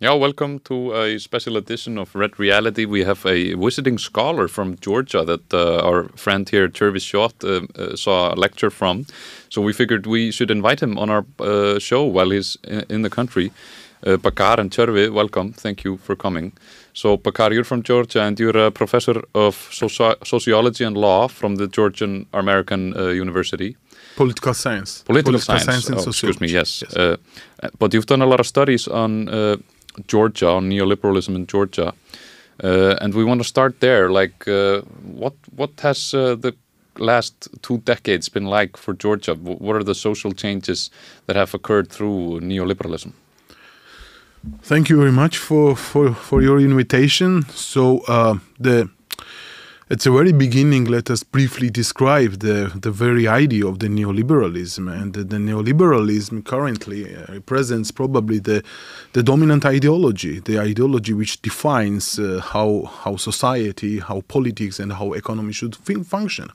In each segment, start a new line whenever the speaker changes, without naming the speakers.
Yeah, welcome to a special edition of Red Reality. We have a visiting scholar from Georgia that our friend here, Tjörvi saw a lecture from. So we figured we should invite him on our show while he's in the country. Bakar and Tjörvi, welcome. Thank you for coming. So Bakar, you're from Georgia and you're a professor of sociology and law from the Georgian American University.
Political science.
Political science and sociology. Excuse me, yes. But you've done a lot of studies on Georgia, on neoliberalism in Georgia. And we want to start there. Like, what has the last 2 decades been like for Georgia? What are the social changes that have occurred through neoliberalism?
Thank you very much for your invitation. So at the very beginning, let us briefly describe the very idea of the neoliberalism. And the neoliberalism currently represents probably the dominant ideology, the ideology which defines how society, how politics and how economy should function,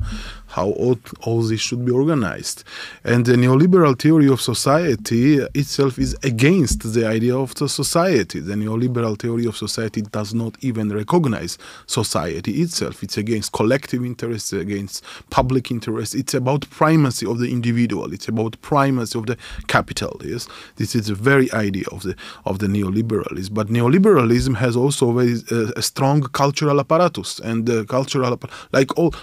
how all this should be organized. And the neoliberal theory of society itself is against the idea of the society. The neoliberal theory of society does not even recognize society itself. It's against collective interests, against public interests. It's about primacy of the individual. It's about primacy of the capital. Yes, this is the very idea of the neoliberalism. But neoliberalism has also a strong cultural apparatus, and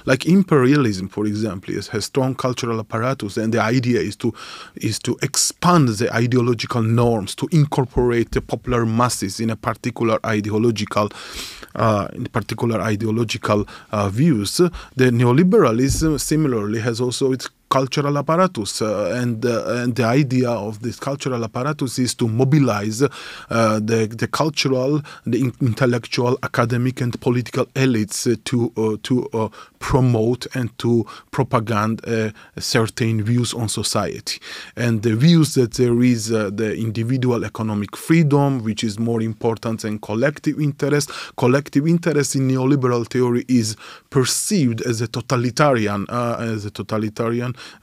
like imperialism, for example, has strong cultural apparatus. And the idea is to expand the ideological norms, to incorporate the popular masses in a particular ideological views. The neoliberalism similarly has also its cultural apparatus, and the idea of this cultural apparatus is to mobilize the cultural, the intellectual, academic and political elites to promote and to propagate certain views on society. And the views that there is the individual economic freedom, which is more important than collective interest. Collective interest in neoliberal theory is perceived as a totalitarian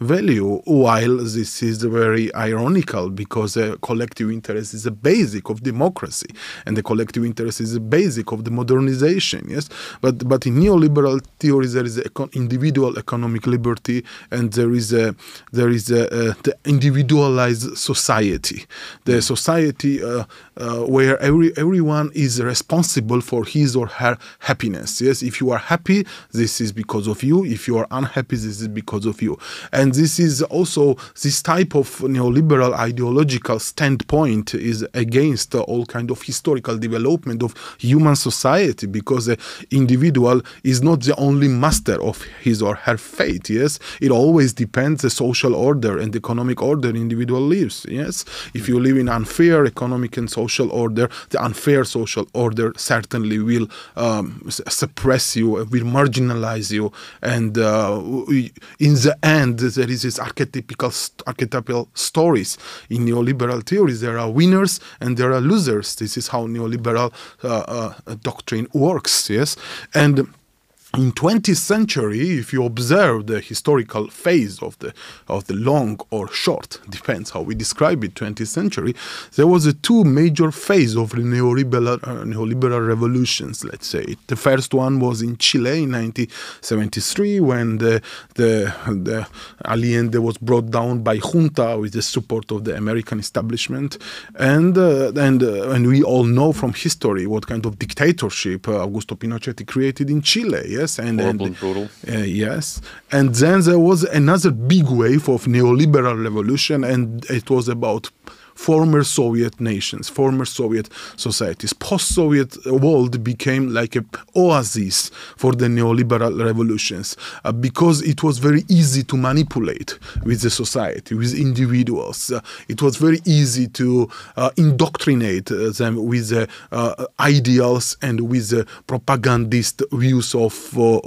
value, while this is very ironical, because collective interest is a basic of democracy, and the collective interest is a basic of the modernization. Yes, but in neoliberal theories there is individual economic liberty, and there is the individualized society, the society where everyone is responsible for his or her happiness. Yes, if you are happy, this is because of you. If you are unhappy, this is because of you. And this is also, this type of neoliberal ideological standpoint is against all kind of historical development of human society, because the individual is not the only master of his or her fate. Yes, it always depends the social order and economic order individual lives. Yes, if you live in unfair economic and social order, the unfair social order certainly will suppress you, will marginalize you, and in the end there is this archetypal stories in neoliberal theories. There are winners and there are losers. This is how neoliberal doctrine works. Yes, and in 20th century, if you observe the historical phase of the long or short, depends how we describe it, 20th century, there was a 2 major phases of neoliberal revolutions, let's say. The first one was in Chile in 1973, when the Allende was brought down by junta with the support of the American establishment, and we all know from history what kind of dictatorship Augusto Pinochet created in Chile. Yes,
Horrible and brutal.
Yes, and then there was another big wave of neoliberal revolution, and it was about former Soviet nations, former Soviet societies. Post-Soviet world became like an oasis for the neoliberal revolutions, because it was very easy to manipulate with the society, with individuals. It was very easy to indoctrinate them with the ideals and with the propagandist views of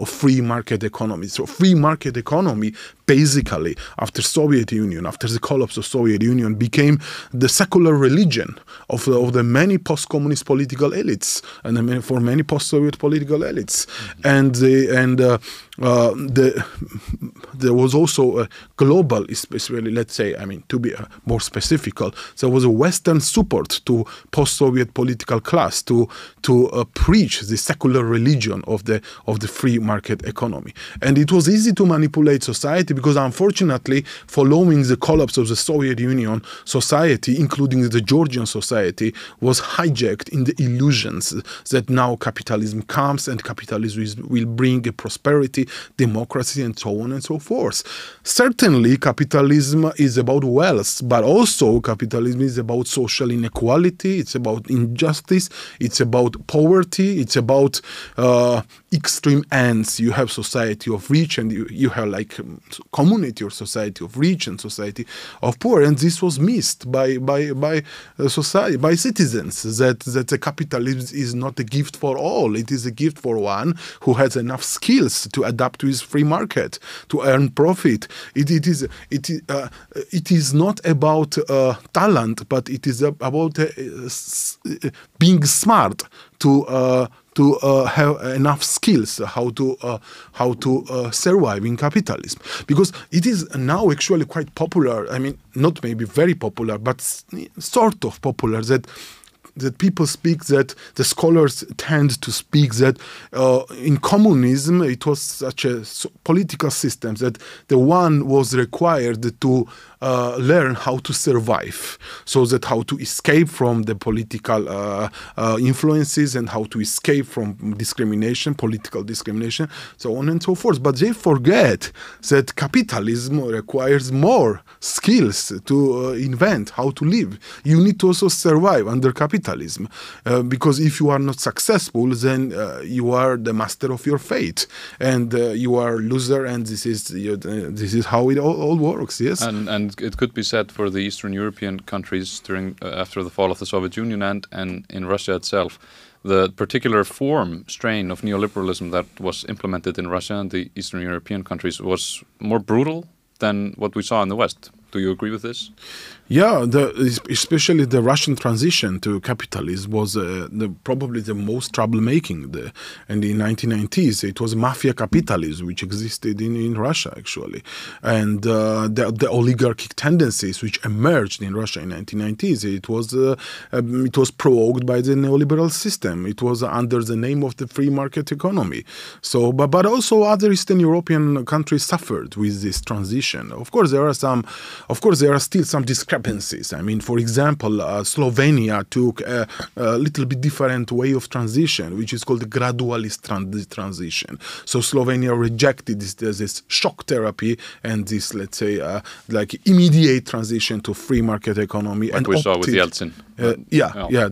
free market economy. So free market economy, basically, after Soviet Union, after the collapse of Soviet Union, became the secular religion of the many post-communist political elites and for many post-Soviet political elites. And there was also a global, especially, let's say, I mean, to be more specific, there was a Western support to post-Soviet political class to preach the secular religion of the free market economy. And it was easy to manipulate society because, unfortunately, following the collapse of the Soviet Union, society, including the Georgian society, was hijacked in the illusions that now capitalism comes and capitalism will bring a prosperity, democracy, and so on and so forth. Certainly, capitalism is about wealth, but also capitalism is about social inequality, it's about injustice, it's about poverty, it's about extreme ends. You have society of rich and you have like community or society of rich and society of poor, and this was missed by society, by citizens, that the capitalism is not a gift for all. It is a gift for one who has enough skills to adapt to his free market, to earn profit. It is not about talent, but it is about being smart to have enough skills how to survive in capitalism, because it is now actually quite popular. I mean, not maybe very popular, but sort of popular that people speak, that the scholars tend to speak that in communism it was such a political system that the one was required to learn how to survive, so that how to escape from the political influences and how to escape from discrimination, political discrimination, so on and so forth. But they forget that capitalism requires more skills to invent how to live. You need to also survive under capitalism, because if you are not successful, then you are the master of your fate, and you are loser, and this is how it all works. Yes,
and it could be said for the Eastern European countries during after the fall of the Soviet Union and in Russia itself, the particular strain of neoliberalism that was implemented in Russia and the Eastern European countries was more brutal than what we saw in the West. Do you agree with this?
Yeah, especially the Russian transition to capitalism was probably the most troublemaking. And in the 1990s, it was mafia capitalism, which existed in Russia, actually. And the oligarchic tendencies which emerged in Russia in the 1990s, it was provoked by the neoliberal system. It was under the name of the free market economy. So, but also other Eastern European countries suffered with this transition. Of course, there are still some discrepancies. I mean, for example, Slovenia took a little bit different way of transition, which is called the gradualist transition. So Slovenia rejected this shock therapy and this, let's say, like immediate transition to free market economy.
What we saw with Yeltsin.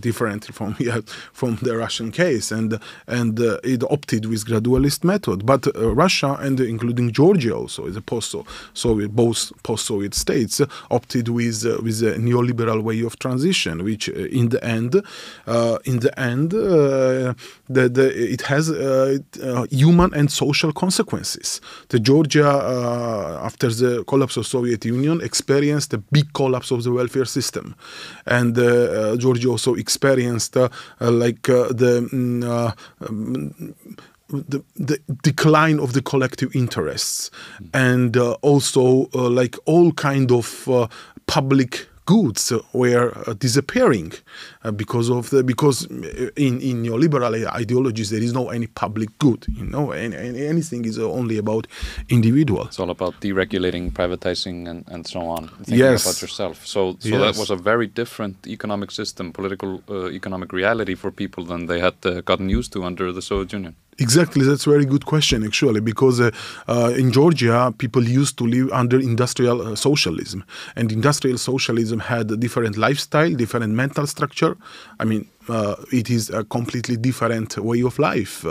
Different from the Russian case, and it opted with gradualist method. But Russia, and including Georgia also, is a post-Soviet, both post-Soviet states, opted with a neoliberal way of transition, which in the end, it has human and social consequences. The Georgia, after the collapse of Soviet Union, experienced a big collapse of the welfare system, and Georgia also experienced the decline of the collective interests, and also like all kind of public goods were disappearing because in neoliberal ideologies there is no any public good, anything is only about individual.
It's all about deregulating, privatizing, and so on. Thinking about yourself. So that was a very different economic system, political economic reality for people than they had gotten used to under the Soviet Union.
Exactly, that's a very good question, actually, because in Georgia, people used to live under industrial socialism. And industrial socialism had a different lifestyle, different mental structure. I mean, it is a completely different way of life.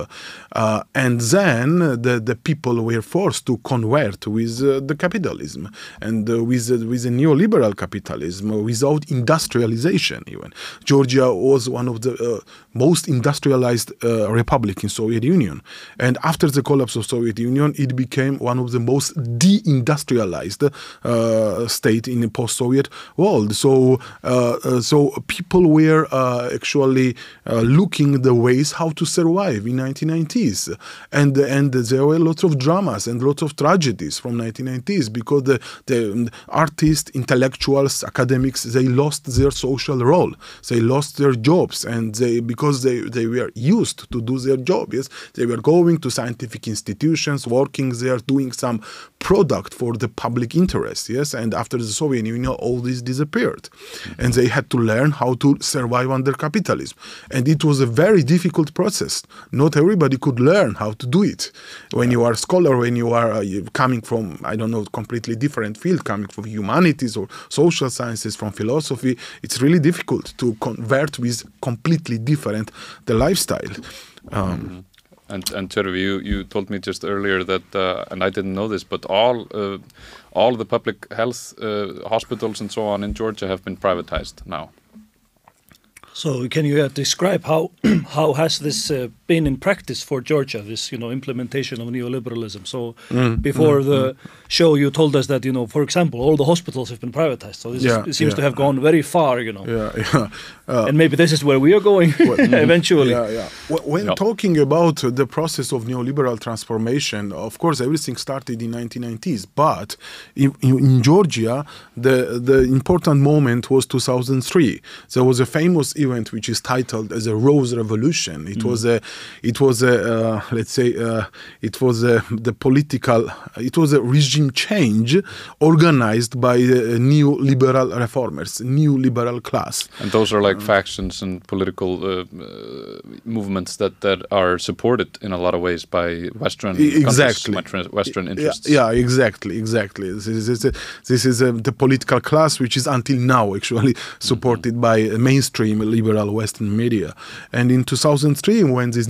And then the people were forced to convert with the capitalism and with the neoliberal capitalism without industrialization even. Georgia was one of the most industrialized republic in Soviet Union. And after the collapse of Soviet Union, it became one of the most deindustrialized state in the post-Soviet world. So people were actually actually looking the ways how to survive in 1990s, and there were lots of dramas and lots of tragedies from 1990s because the artists, intellectuals, academics, they lost their social role, they lost their jobs, and because they were used to do their job. Yes, they were going to scientific institutions, working there, doing some product for the public interest. Yes, and after the Soviet Union, all this disappeared, and they had to learn how to survive under capitalism, and it was a very difficult process. Not everybody could learn how to do it. When you are a scholar, when you are coming from, I don't know, completely different field, coming from humanities or social sciences, from philosophy, it's really difficult to convert with completely different the lifestyle.
And Tjörvi, you told me just earlier that, and I didn't know this, but all the public health hospitals and so on in Georgia have been privatized now.
So can you describe how has this been in practice for Georgia, this implementation of neoliberalism? So before the show you told us that for example all the hospitals have been privatized. So this seems to have gone very far, and maybe this is where we are going eventually.
When talking about the process of neoliberal transformation, of course everything started in 1990s, but in Georgia the important moment was 2003. There was a famous event which is titled as a Rose Revolution. It was a regime change organized by neoliberal reformers, neoliberal class.
And those are like factions and political movements that are supported in a lot of ways by Western countries, Western interests.
Yeah, exactly. This is the political class which is until now actually supported by mainstream liberal Western media. And in 2003, when this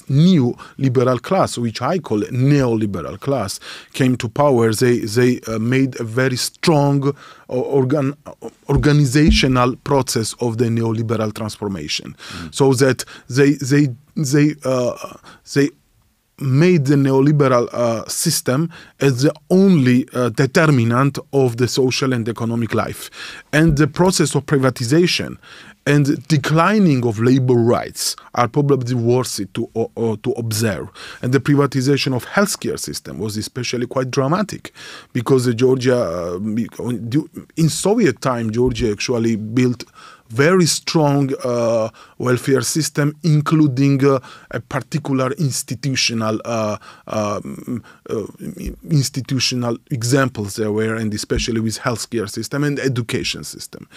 new liberal class, which I call neoliberal class, came to power, they made a very strong organizational process of the neoliberal transformation, so that they made the neoliberal system as the only determinant of the social and economic life. And the process of privatization and declining of labor rights are probably worth it to observe. And the privatization of healthcare system was especially quite dramatic, because Georgia, in Soviet time, Georgia actually built very strong welfare system, including a particular institutional examples there were, and especially with healthcare system and education system.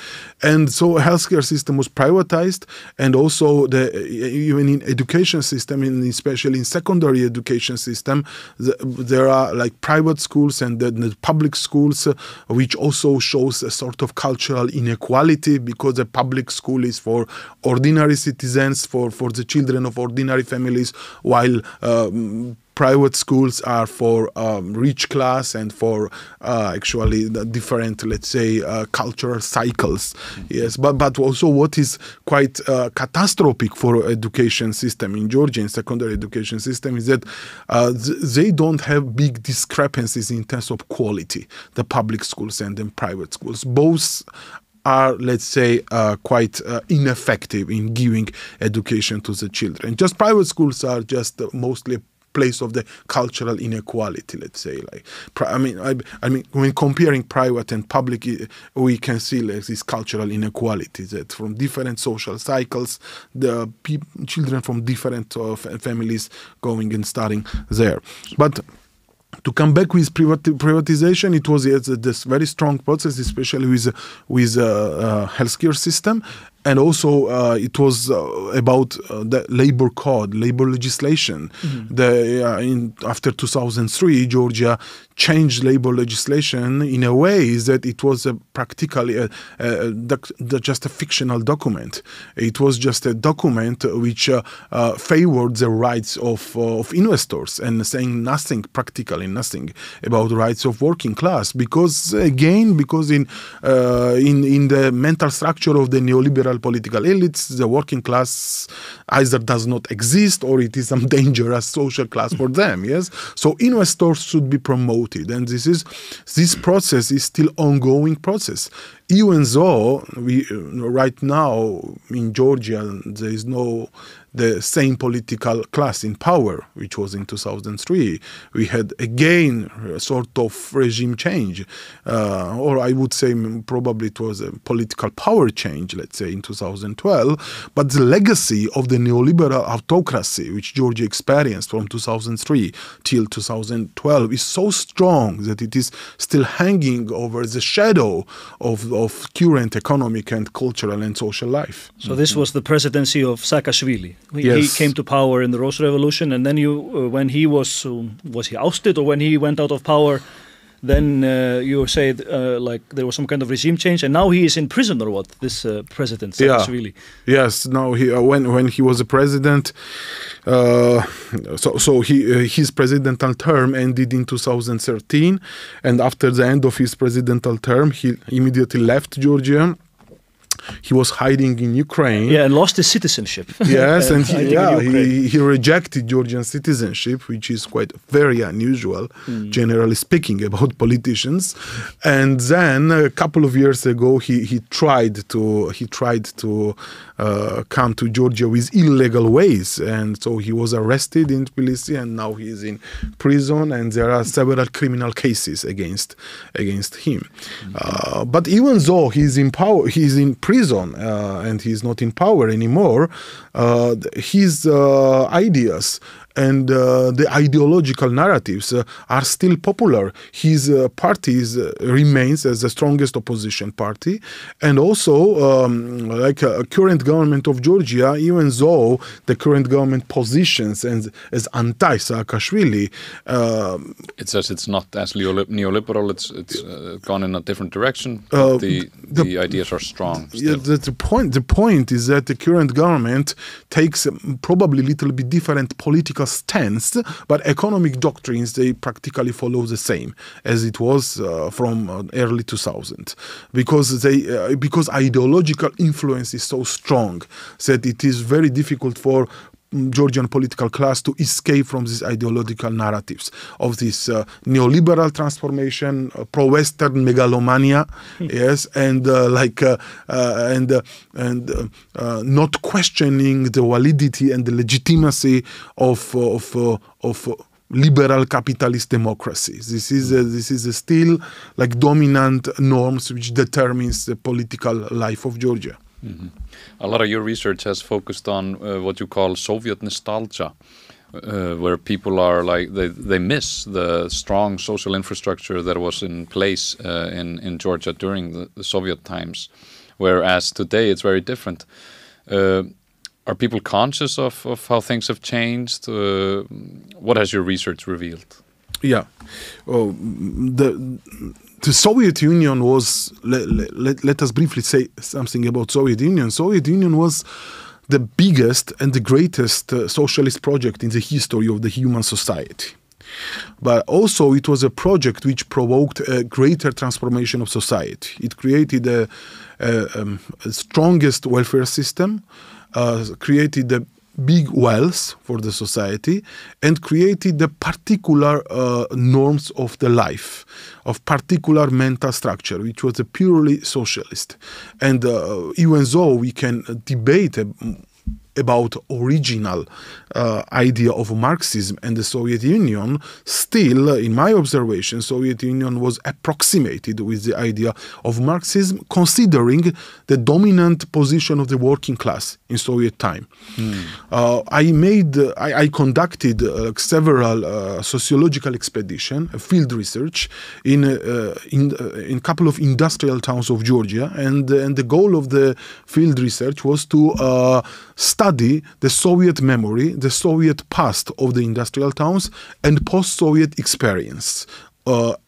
And so healthcare system was privatized, and also even in education system, and especially in secondary education system, there are like private schools and the public schools, which also shows a sort of cultural inequality, because the public school is for ordinary citizens, for the children of ordinary families, while private schools are for rich class and for actually the different, let's say, cultural cycles. Yes, but also what is quite catastrophic for education system in Georgia, in secondary education system, is that they don't have big discrepancies in terms of quality, the public schools and the private schools. Both are, let's say, quite ineffective in giving education to the children. Just private schools are just mostly place of the cultural inequality, let's say. Like, I mean, when comparing private and public, we can see like this cultural inequality, that from different social cycles, the children from different families going and studying there. But to come back with privatization, it was this very strong process, especially with healthcare system. And also it was about the labor code, labor legislation. After 2003, Georgia changed labor legislation in a way that it was practically just a fictional document. It was just a document which favored the rights of investors, and saying practically nothing about the rights of working class. Because in the mental structure of the neoliberal political elites, the working class either does not exist, or it is some dangerous social class for them. Yes, so investors should be promoted, and this process is still ongoing process. even though right now in Georgia there is no the same political class in power, which was in 2003. We had again a sort of regime change, or I would say probably it was a political power change, let's say in 2012. But the legacy of the neoliberal autocracy, which Georgia experienced from 2003 till 2012, is so strong that it is still hanging over the shadow of current economic and cultural and social life.
So this was the presidency of Saakashvili. He
Yes.
came to power in the Rose Revolution, and then when he was he ousted, or when he went out of power, then you said like there was some kind of regime change, and now he is in prison or what? This president Saakashvili.
Yes. Now he when he was a president, his presidential term ended in 2013, and after the end of his presidential term, he immediately left Georgia. He was hiding in Ukraine.
Yeah, and lost his citizenship.
Yes, and he rejected Georgian citizenship, which is quite very unusual, generally speaking, about politicians. And then a couple of years ago, he tried to come to Georgia with illegal ways, and so he was arrested in Tbilisi, and now he is in prison, and there are several criminal cases against him. But even though he's in power, he's in prison, and he's not in power anymore, his ideas and the ideological narratives are still popular. His party remains as the strongest opposition party, and also like a current government of Georgia, even though the current government positions as anti-Saakashvili,
it says it's not as neoliberal. It's gone in a different direction. But the ideas are strong.
Yeah, the point is that the current government takes probably a little bit different political stance, but economic doctrines, they practically follow the same as it was from early 2000, because ideological influence is so strong that it is very difficult for Georgian political class to escape from these ideological narratives of this neoliberal transformation, pro-Western megalomania, yes, and not questioning the validity and the legitimacy of liberal capitalist democracies. This is still like dominant norms which determines the political life of Georgia.
Mm-hmm. A lot of your research has focused on what you call Soviet nostalgia, where people are like they miss the strong social infrastructure that was in place in Georgia during the Soviet times, whereas today it's very different. Are people conscious of how things have changed? What has your research revealed?
Yeah, the Soviet Union was, let us briefly say something about Soviet Union. Soviet Union was the biggest and the greatest socialist project in the history of the human society. But also it was a project which provoked a greater transformation of society. It created a strongest welfare system, created a big wealth for the society, and created the particular norms of the life, of particular mental structure, which was a purely socialist. And even though we can debate about original idea of Marxism and the Soviet Union, still, in my observation, Soviet Union was approximated with the idea of Marxism, considering the dominant position of the working class in Soviet time. I conducted several sociological expedition, field research in a couple of industrial towns of Georgia, and the goal of the field research was to study the Soviet memory, the Soviet past of the industrial towns, and post-Soviet experience,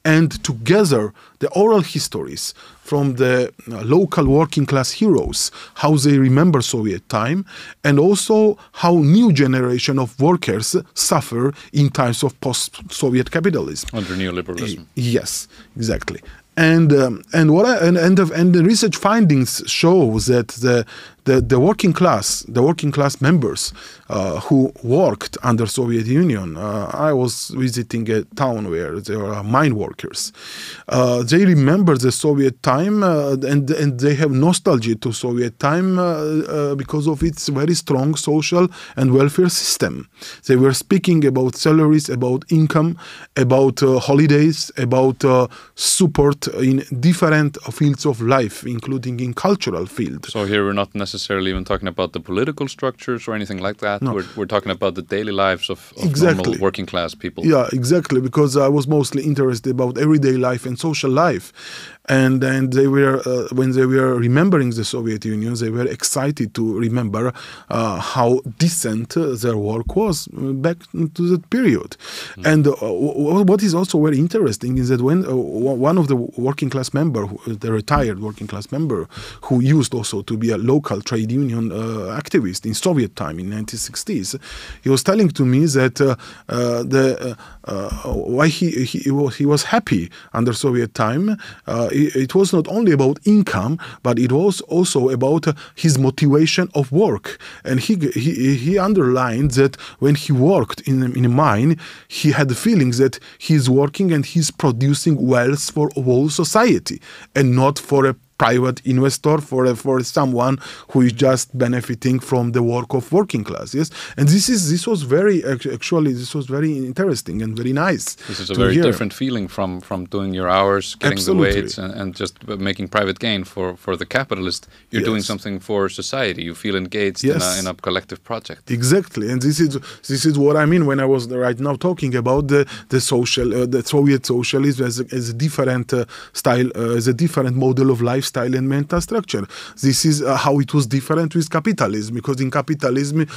and to gather the oral histories from the local working class heroes, how they remember Soviet time, and also how new generation of workers suffer in times of post-Soviet capitalism.
Under neoliberalism.
Yes, exactly. And the research findings show that the working class members who worked under Soviet Union. I was visiting a town where there are mine workers. They remember the Soviet time and they have nostalgia to Soviet time because of its very strong social and welfare system. They were speaking about salaries, about income, about holidays, about support in different fields of life, including in cultural field.
So here we're not necessarily even talking about the political structures or anything like that.
No.
We're talking about the daily lives of
Exactly.
normal working class people.
Yeah, exactly, because I was mostly interested about everyday life and social life. And they were, when they were remembering the Soviet Union, they were excited to remember how decent their work was back to that period. And what is also very interesting is that when one of the working class member, the retired working class member, who used also to be a local trade union activist in Soviet time in 1960s, he was telling to me that why he was happy under Soviet time. It was not only about income, but it was also about his motivation of work. And he underlined that when he worked in a mine, he had the feelings that he's working and he's producing wealth for whole society and not for a private investor, for someone who is just benefiting from the work of working class. Yes, and this was very interesting and very nice.
This is a very different feeling from doing your hours, getting
Absolutely.
the wage, and just making private gain for the capitalist. You're doing something for society. You feel engaged in a collective project.
Exactly, and this is what I mean when I was right now talking about the Soviet socialism as a different style, as a different model of lifestyle and mental structure. This is how it was different with capitalism, because in capitalism, in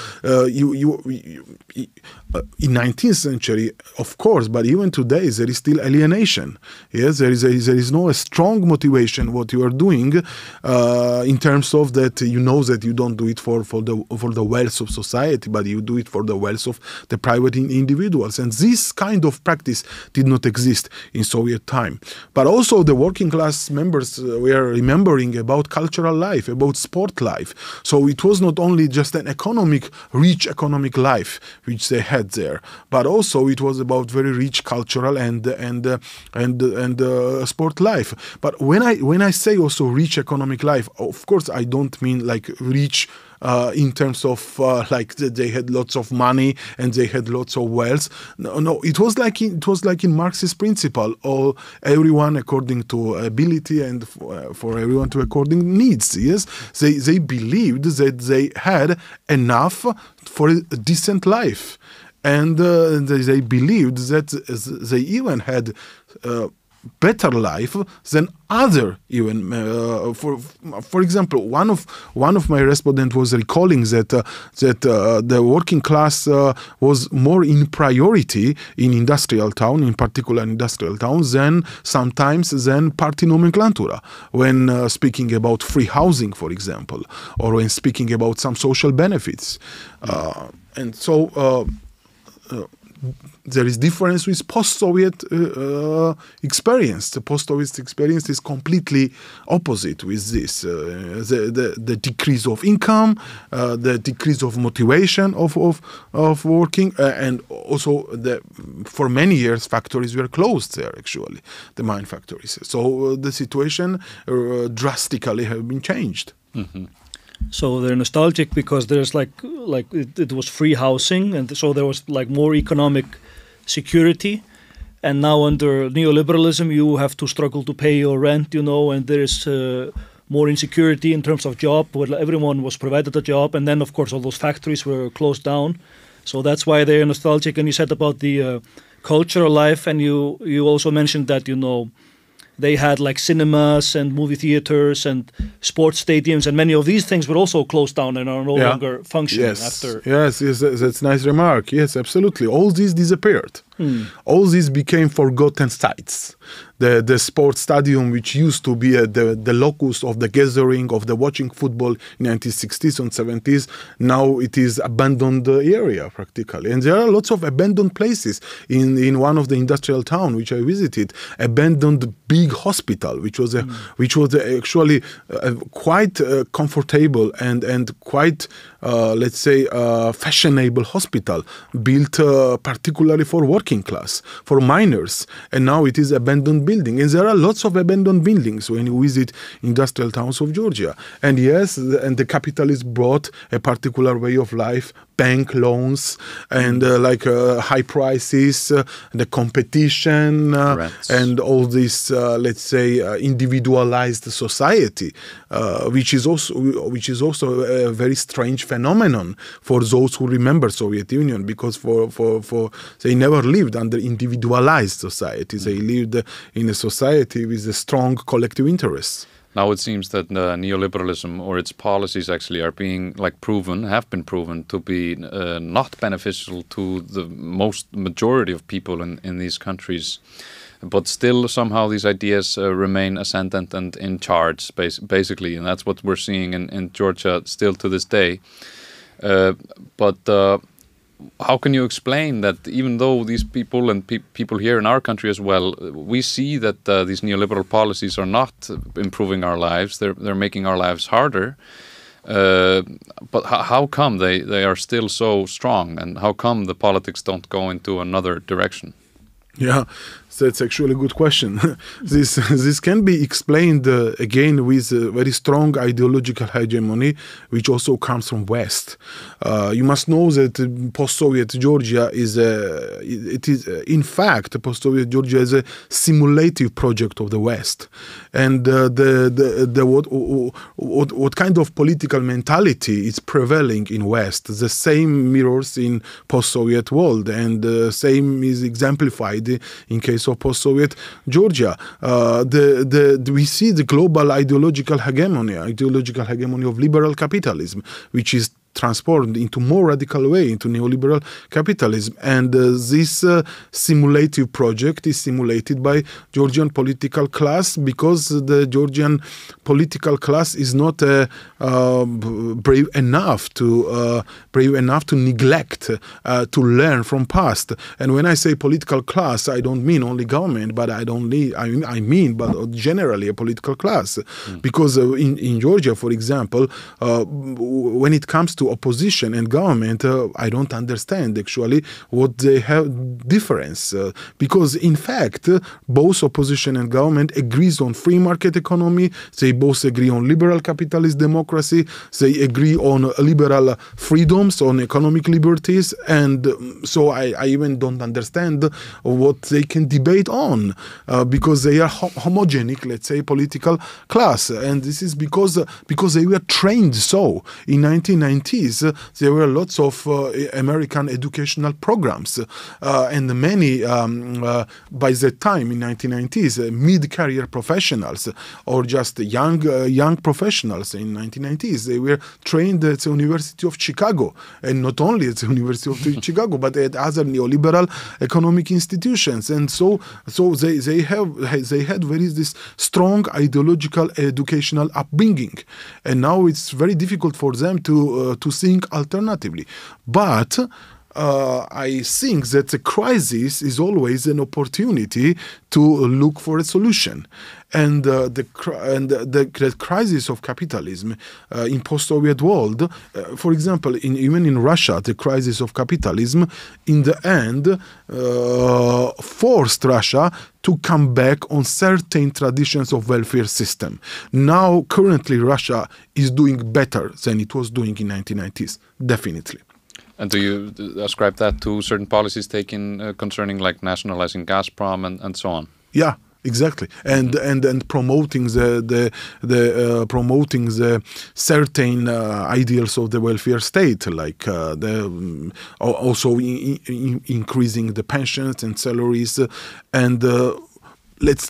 19th century, of course, but even today, there is still alienation. Yes, there is no strong motivation what you are doing in terms of that. You know that you don't do it for the wealth of society, but you do it for the wealth of the private individuals. And this kind of practice did not exist in Soviet time. But also the working class members were remembering about cultural life, about sport life. So it was not only just an rich economic life which they had there, but also it was about very rich cultural and sport life. But when I say also rich economic life, of course I don't mean like rich in terms of like they had lots of money and they had lots of wealth. No, it was like in Marxist principle, or everyone according to ability and for everyone to according needs. Yes, they believed that they had enough for a decent life, and they believed that they even had better life than other even for example, one of my respondents was recalling that the working class was more in priority in industrial town, in particular industrial towns, than sometimes than party nomenclatura when speaking about free housing, for example, or when speaking about some social benefits, and so there is difference with post-Soviet experience. The post-Soviet experience is completely opposite with this. The decrease of income, the decrease of motivation of working, and also for many years factories were closed there, actually, the mine factories. So the situation drastically have been changed.
Mm-hmm.
So they're nostalgic because there's like it was free housing, and so there was like more economic security. And now under neoliberalism, you have to struggle to pay your rent, and there is more insecurity in terms of job. Where everyone was provided a job, and then of course all those factories were closed down. So that's why they're nostalgic. And you said about the cultural life, and you also mentioned that they had like cinemas and movie theaters and sports stadiums, and many of these things were also closed down and are no longer functioning after.
Yes, that's a nice remark. Yes, absolutely. All these disappeared. All these became forgotten sites. The sports stadium, which used to be the locus of the gathering, of the watching football in 1960s and 70s, now it is abandoned area practically. And there are lots of abandoned places in one of the industrial town which I visited. Abandoned big hospital, which was actually quite comfortable and quite let's say fashionable hospital built particularly for working class, for miners, and now it is abandoned building. And there are lots of abandoned buildings when you visit industrial towns of Georgia. And yes, and the capitalists brought a particular way of life, bank loans, and high prices, the competition, and all this, let's say, individualized society, which is also a very strange phenomenon for those who remember Soviet Union, because for they never lived under individualized society. They lived in a society with a strong collective interests.
Now it seems that neoliberalism or its policies actually are being have been proven to be not beneficial to the majority of people in these countries. But still somehow these ideas remain ascendant and in charge, basically. And that's what we're seeing in Georgia still to this day. But how can you explain that even though these people and people here in our country as well, we see that these neoliberal policies are not improving our lives, they're making our lives harder, but how come they are still so strong, and how come the politics don't go into another direction?
Yeah, that's actually a good question. This can be explained again with a very strong ideological hegemony, which also comes from West. You must know that post-Soviet Georgia is in fact, post-Soviet Georgia is a simulative project of the West, and what kind of political mentality is prevailing in West? The same mirrors in post-Soviet world, and the same is exemplified in case of post-Soviet Georgia. We see the global ideological hegemony of liberal capitalism, which is transformed into more radical way into neoliberal capitalism. And this simulative project is simulated by Georgian political class, because the Georgian political class is not brave enough to neglect to learn from past. And when I say political class, I don't mean only government, but I mean but generally a political class, because in Georgia, for example, when it comes to opposition and government, I don't understand actually what they have difference, because in fact both opposition and government agrees on free market economy, they both agree on liberal capitalist democracy, they agree on liberal freedoms, on economic liberties, and so I even don't understand what they can debate on, because they are homogenic, let's say, political class. And this is because they were trained so. In 1990s, there were lots of American educational programs, and many, by that time in 1990s, mid-career professionals or just young professionals in 1990s, they were trained at the University of Chicago, and not only at the University of Chicago, but at other neoliberal economic institutions. And so they had this strong ideological educational upbringing, and now it's very difficult for them to think alternatively. But I think that the crisis is always an opportunity to look for a solution. And the crisis of capitalism in post-Soviet world, for example, even in Russia, the crisis of capitalism in the end forced Russia to come back on certain traditions of welfare system. Now, currently, Russia is doing better than it was doing in 1990s, definitely.
And do you ascribe that to certain policies taken concerning like nationalizing Gazprom and so on?
Yeah, exactly. And promoting promoting the certain ideals of the welfare state, like also increasing the pensions and salaries, and let's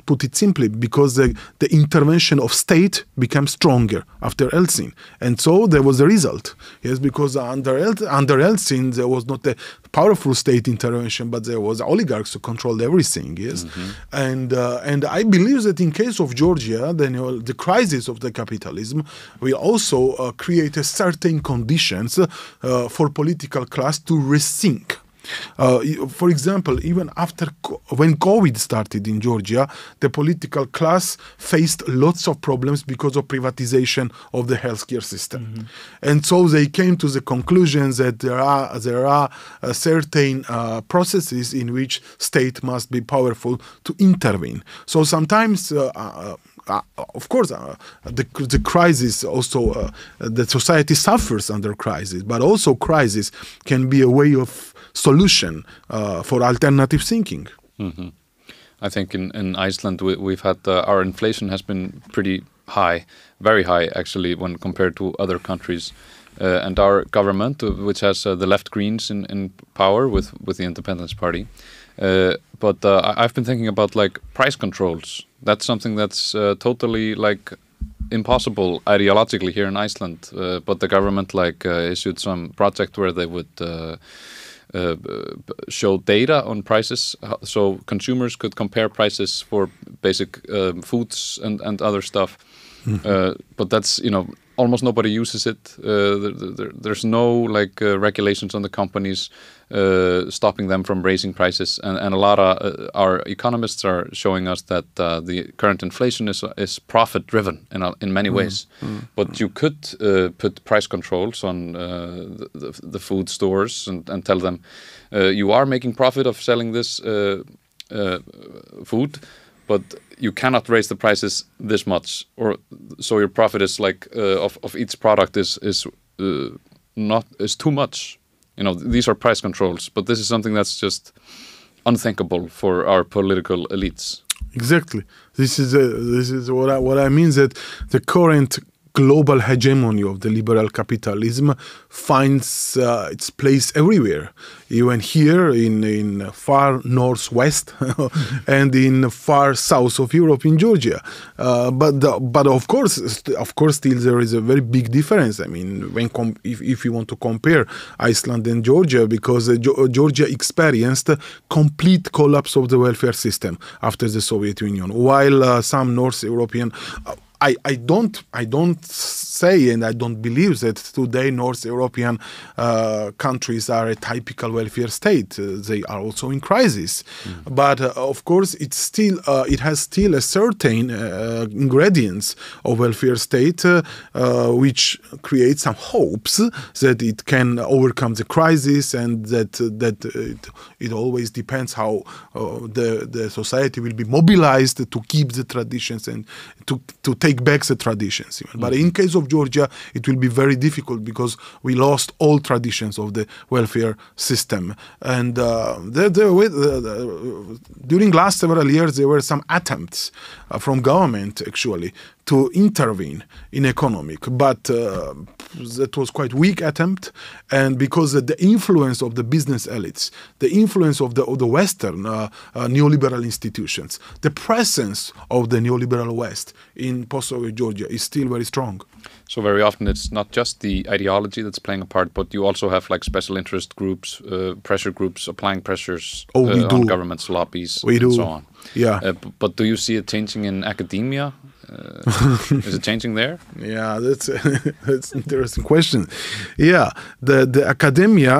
put it simply, because the intervention of state became stronger after Yeltsin, and so there was a result. Yes, because under Yeltsin there was not a powerful state intervention, but there was oligarchs who controlled everything. Yes, and I believe that in case of Georgia, the crisis of the capitalism will also create a certain conditions for political class to rethink. For example, even when COVID started in Georgia, the political class faced lots of problems because of privatization of the healthcare system, and so they came to the conclusion that there are certain processes in which state must be powerful to intervene. So sometimes. Of course, the crisis also, the society suffers under crisis, but also crisis can be a way of solution for alternative thinking.
I think in Iceland we've had our inflation has been pretty high, very high actually, when compared to other countries. And our government, which has the left Greens in power with the Independence Party. But I've been thinking about like price controls. That's something that's totally like impossible ideologically here in Iceland. But the government issued some project where they would show data on prices, so consumers could compare prices for basic foods and other stuff. But that's, almost nobody uses it. There's no regulations on the companies stopping them from raising prices, and a lot of our economists are showing us that the current inflation is profit driven in many ways. But you could put price controls on the food stores and tell them you are making profit of selling this food, but you cannot raise the prices this much, or so your profit is of each product is too much. These are price controls, but this is something that's just unthinkable for our political elites.
Exactly. This is what I mean, that the current global hegemony of the liberal capitalism finds its place everywhere, even here in far northwest and in far south of Europe, in Georgia. But of course, still there is a very big difference. I mean, if you want to compare Iceland and Georgia, because Georgia experienced a complete collapse of the welfare system after the Soviet Union, while some North European I don't say, and I don't believe that today North European countries are a typical welfare state. They are also in crisis, but of course it has still a certain ingredients of welfare state which create some hopes that it can overcome the crisis, and that it always depends how the society will be mobilized to keep the traditions and to take back the traditions. But in case of Georgia, it will be very difficult because we lost all traditions of the welfare system. And during last several years, there were some attempts from government actually to intervene in economic, but that was quite weak attempt, and because the influence of the business elites, the influence of the Western neoliberal institutions, the presence of the neoliberal West in post-Soviet Georgia is still very strong.
So very often it's not just the ideology that's playing a part, but you also have special interest groups, pressure groups applying pressures on governments, lobbies, and so on.
Yeah.
But do you see it changing in academia? Is it changing there?
Yeah, that's an interesting question. Yeah, the academia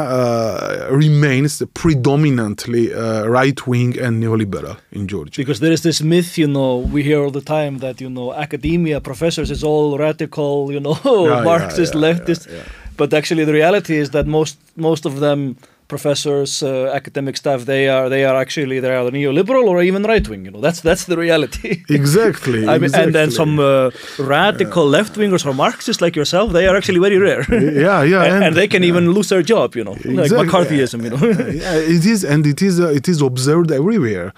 remains predominantly right-wing and neoliberal in Georgia.
Because there is this myth, we hear all the time that, academia, professors is all radical, Marxist, leftist. Yeah. But actually the reality is that most of them, professors, academic staff, they are either neoliberal or even right wing. That's the reality.
Exactly.
And then some radical left wingers or Marxists like yourself, they are actually very rare.
Yeah,
and they can even lose their job.
Exactly.
Like McCarthyism.
Yeah, it is observed everywhere.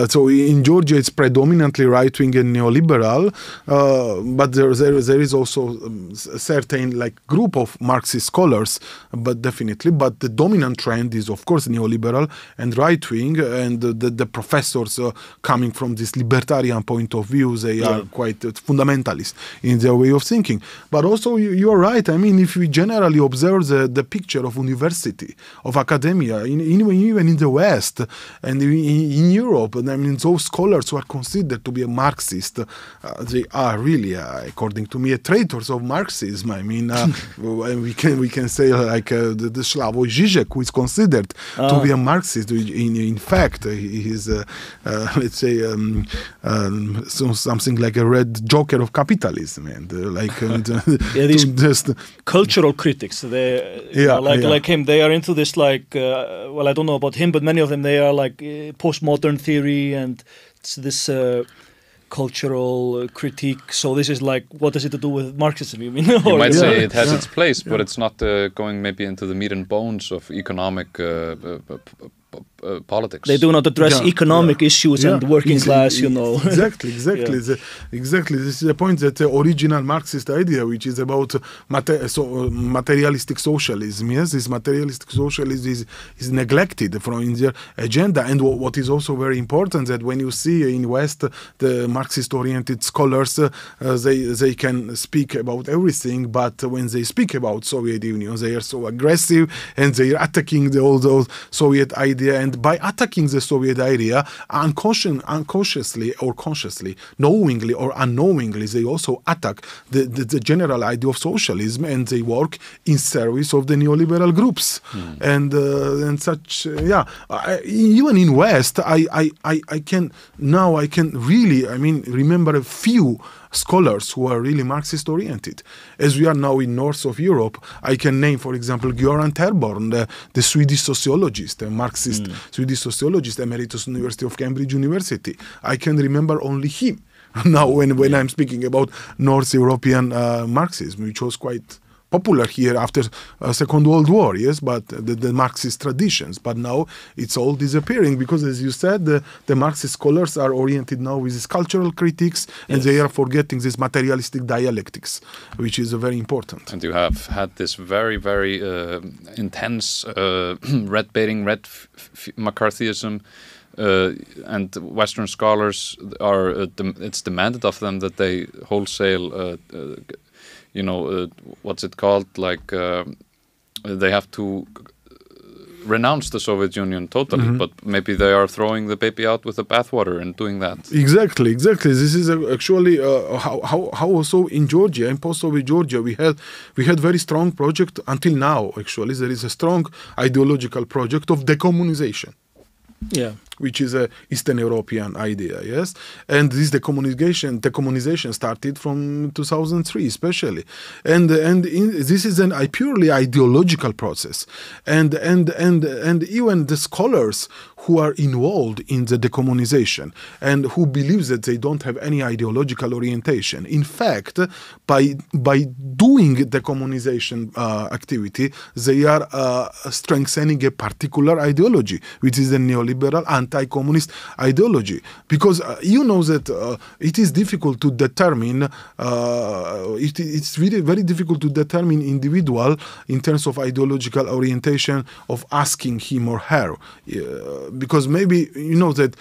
So in Georgia, it's predominantly right wing and neoliberal, but there is also a certain group of Marxist scholars, but the dominant dominant trend is, of course, neoliberal and right-wing, and the professors coming from this libertarian point of view, they are quite fundamentalist in their way of thinking. But also, you are right. I mean, if we generally observe the picture of university, of academia, even in the West and in Europe, and I mean, those scholars who are considered to be a Marxist, they are really, according to me, traitors of Marxism. I mean, we can say like the Slavoj Žižek, who is considered to be a Marxist. In fact, he is, let's say, something like a red joker of capitalism, and
these just cultural critics. Like him, they are into this well, I don't know about him, but many of them, they are like postmodern theory and this cultural critique. So this is like, what does it to do with Marxism? You mean?
You might say it has its place, but it's not going maybe into the meat and bones of economic politics.
They do not address economic issues and working class,
Exactly. Exactly. This is the point, that the original Marxist idea, which is about materialistic socialism, this materialistic socialism is neglected from their agenda. And what is also very important, that when you see in West the Marxist-oriented scholars, they can speak about everything, but when they speak about Soviet Union, they are so aggressive and they are attacking all those Soviet idea. And by attacking the Soviet idea, unconsciously or consciously, knowingly or unknowingly, they also attack the general idea of socialism, and they work in service of the neoliberal groups. And such. Even in West, I can really, remember a few scholars who are really Marxist-oriented. As we are now in north of Europe, I can name, for example, Göran Terborn, the Swedish sociologist, a Marxist Swedish sociologist, emeritus University of Cambridge University. I can remember only him now when I'm speaking about North European Marxism, which was quite popular here after Second World War, yes, but the Marxist traditions. But now it's all disappearing because, as you said, the Marxist scholars are oriented now with these cultural critiques, and they are forgetting this materialistic dialectics, which is very important.
And you have had this very, very intense red baiting, McCarthyism. And Western scholars are, it's demanded of them that they wholesale what's it called? They have to renounce the Soviet Union totally, but maybe they are throwing the baby out with the bathwater and doing that.
Exactly. This is actually how also in Georgia, in post-Soviet Georgia, we had very strong project until now. Actually, there is a strong ideological project of decommunization.
Yeah.
Which is a Eastern European idea, yes? And this decommunization started from 2003 especially. And this is a purely ideological process. And even the scholars who are involved in the decommunization and who believe that they don't have any ideological orientation, in fact, by doing decommunization activity, they are strengthening a particular ideology, which is the neoliberal anti-communist ideology, because you know that it is difficult to determine. It's really very difficult to determine individual in terms of ideological orientation of asking him or her, because maybe you know that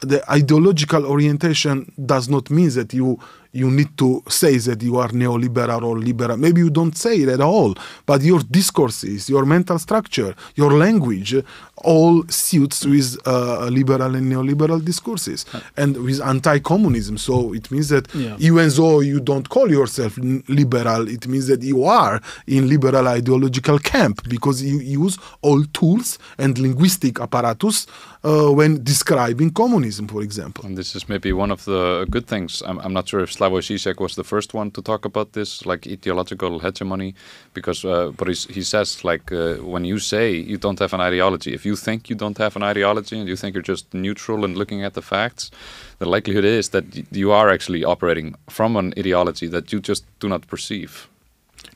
the ideological orientation does not mean that you need to say that you are neoliberal or liberal. Maybe you don't say it at all, but your discourses, your mental structure, your language, all suits with liberal and neoliberal discourses and with anti-communism. So it means that even though you don't call yourself liberal, it means that you are in liberal ideological camp because you use all tools and linguistic apparatus when describing communism, for example.
And this is maybe one of the good things. I'm not sure if Slavoj Žižek was the first one to talk about this, like ideological hegemony, because but he says, like, when you say you don't have an ideology, if you think you don't have an ideology and you think you're just neutral and looking at the facts, the likelihood is that you are actually operating from an ideology that you just do not perceive.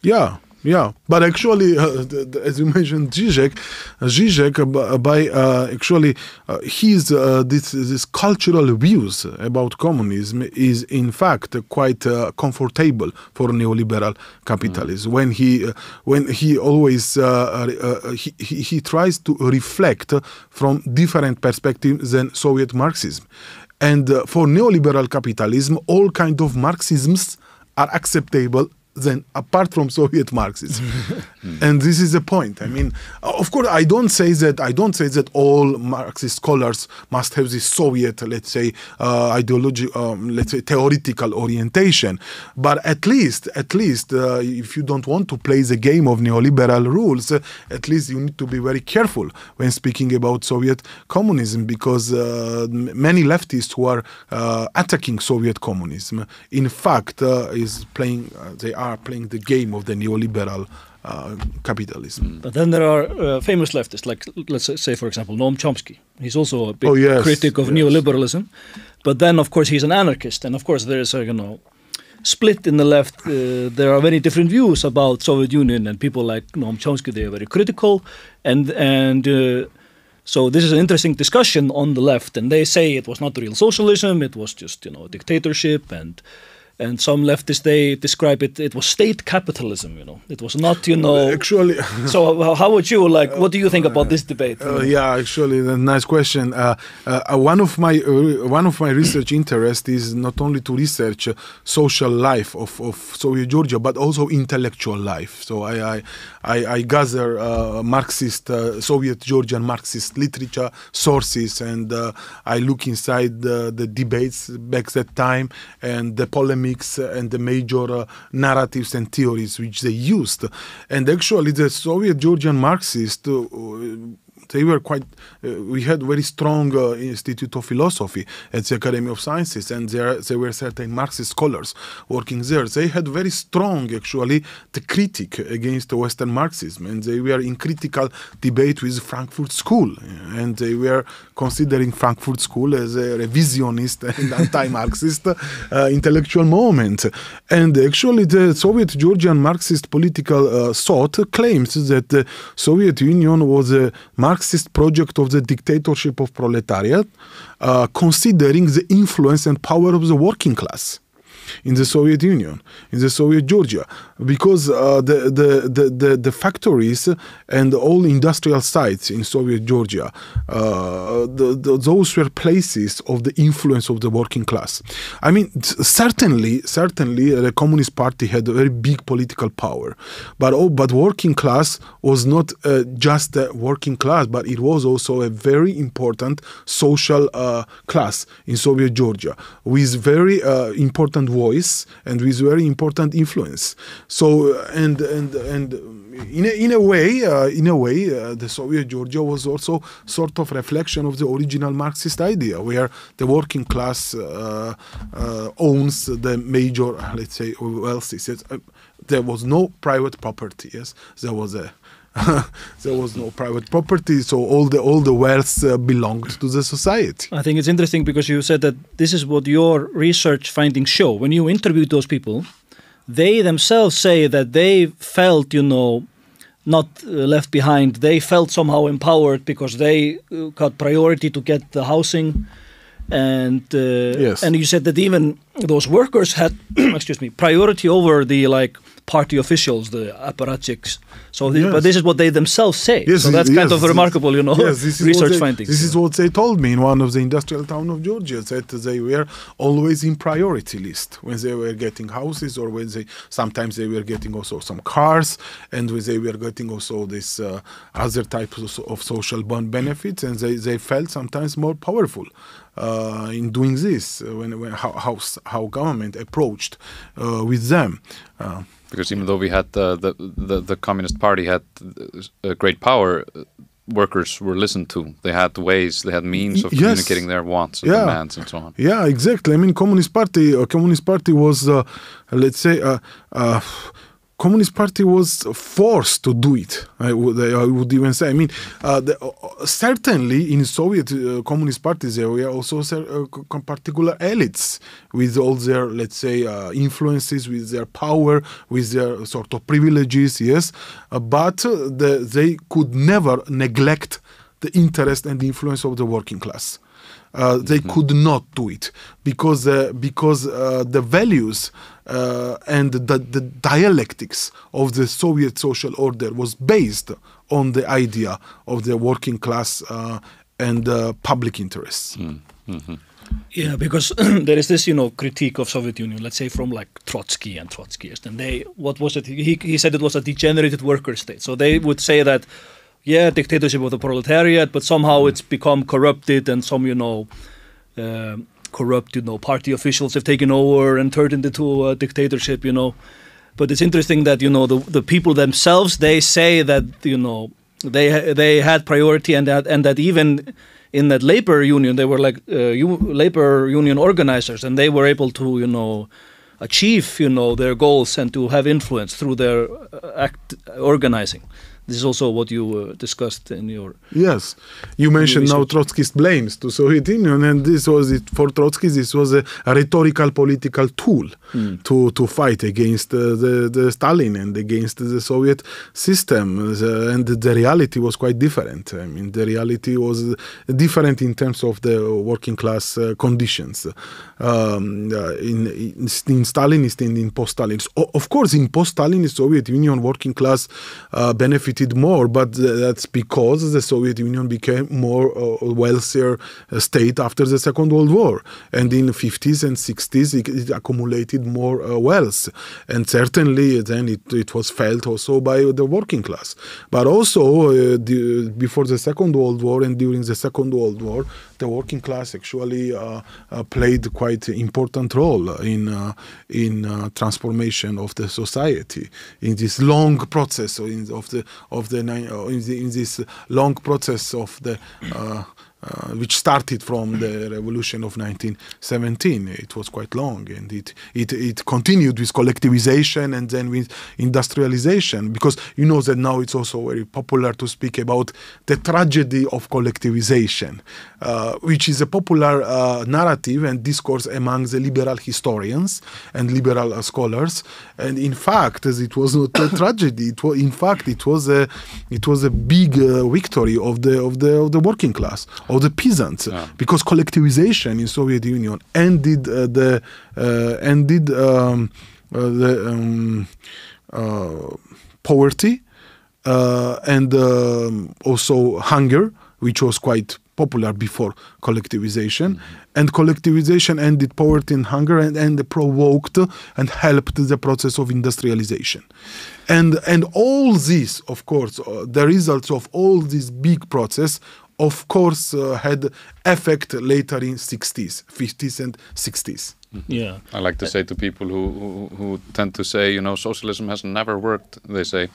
Yeah. Yeah, but actually, as you mentioned, Zizek, his cultural views about communism is in fact quite comfortable for neoliberal capitalism. When he always he tries to reflect from different perspectives than Soviet Marxism, and for neoliberal capitalism, all kind of Marxisms are acceptable then apart from Soviet Marxism. And this is the point. I mean, of course, I don't say that all Marxist scholars must have this Soviet, let's say, ideology, let's say, theoretical orientation. But at least, if you don't want to play the game of neoliberal rules, at least you need to be very careful when speaking about Soviet communism, because many leftists who are attacking Soviet communism, in fact, they are playing the game of the neoliberal capitalism.
But then there are famous leftists, like let's say, for example, Noam Chomsky. He's also a big critic of neoliberalism. But then, of course, he's an anarchist, and of course, there is a split in the left. There are very different views about Soviet Union, and people like Noam Chomsky, they are very critical, and so this is an interesting discussion on the left, and they say it was not real socialism, it was just dictatorship, and some leftists, they describe it was state capitalism, It was not,
Actually...
So how would you, what do you think about this debate?
Yeah, actually, a nice question. One of my research interests is not only to research social life of Soviet Georgia, but also intellectual life. So I gather Marxist, Soviet Georgian Marxist literature sources, and I look inside the debates back that time and the polemics and the major narratives and theories which they used. And actually the Soviet Georgian Marxists, they were quite, we had very strong Institute of Philosophy at the Academy of Sciences, and there were certain Marxist scholars working there. They had very strong, actually, the critique against Western Marxism, and they were in critical debate with Frankfurt School, and they were considering Frankfurt School as a revisionist and anti-Marxist intellectual movement. And actually, the Soviet Georgian Marxist political thought claims that the Soviet Union was a Marxist project of the dictatorship of proletariat, considering the influence and power of the working class in the Soviet Union, in the Soviet Georgia, because the factories and all industrial sites in Soviet Georgia, those were places of the influence of the working class. I mean, certainly, the Communist Party had a very big political power, but working class was not just a working class, but it was also a very important social class in Soviet Georgia, with very important voice and with very important influence. So and in a way, the Soviet Georgia was also sort of reflection of the original Marxist idea, where the working class owns the major, let's say, wealth. There was no private property. Yes, there was no private property, so all the wealth belonged to the society.
I think it's interesting because you said that this is what your research findings show. When you interviewed those people, they themselves say that they felt, not left behind. They felt somehow empowered because they got priority to get the housing. And
yes.
And you said that even those workers had, priority over the party officials, the apparatchiks. So,
yes.
But this is what they themselves say.
Yes,
so that's kind of remarkable, research findings.
This is what they told me in one of the industrial town of Georgia, that they were always in priority list when they were getting houses, or when sometimes they were getting also some cars, and when they were getting also this other types of social bond benefits, and they felt sometimes more powerful in doing this how government approached with them.
Because even though we had the Communist Party had great power, workers were listened to. They had ways, they had means of communicating their wants and demands and so on.
Yeah, exactly. I mean, Communist Party was, let's say, Communist Party was forced to do it. I would even say. I mean, certainly in Soviet Communist parties there were also particular elites with all their, let's say, influences, with their power, with their sort of privileges. Yes, but they could never neglect the interest and the influence of the working class. They could not do it because the values and the dialectics of the Soviet social order was based on the idea of the working class and public interests.
Yeah, because there is this, critique of Soviet Union, let's say from like Trotsky and Trotskyists, and what was it? He said it was a degenerated worker state. So they would say that, yeah, dictatorship of the proletariat, but somehow it's become corrupted, and some, corrupt, party officials have taken over and turned it into a dictatorship, But it's interesting that, the people themselves, they say that, they had priority, and that even in that labor union, they were like labor union organizers, and they were able to, achieve, their goals and to have influence through their organizing. This is also what you discussed in your...
Yes. You mentioned now Trotsky's blames to Soviet Union, and this was it for Trotsky. This was a rhetorical political tool to fight against the Stalin and against the Soviet system. And the reality was quite different. I mean, the reality was different in terms of the working class conditions in Stalinist and in post-Stalinist. Of course, in post-Stalinist Soviet Union, working class benefited more, but that's because the Soviet Union became more wealthier state after the Second World War, and in the 50s and 60s it accumulated more wealth, and certainly then it was felt also by the working class. But also before the Second World War and during the Second World War, the working class actually played quite an important role in transformation of the society in this long process in this long process of the which started from the revolution of 1917. It was quite long, and it continued with collectivization and then with industrialization, because you know that now it's also very popular to speak about the tragedy of collectivization, which is a popular narrative and discourse among the liberal historians and liberal scholars. And in fact, as it was not a tragedy, it was a big victory of the working class, of the peasants, because collectivization in Soviet Union ended poverty and also hunger, which was quite popular before collectivization. And collectivization ended poverty and hunger and provoked and helped the process of industrialization. And all this, of course, the results of all this big process, of course, had effect later in 60s, 50s and 60s.
Yeah,
I like to say to people who tend to say, socialism has never worked, they say.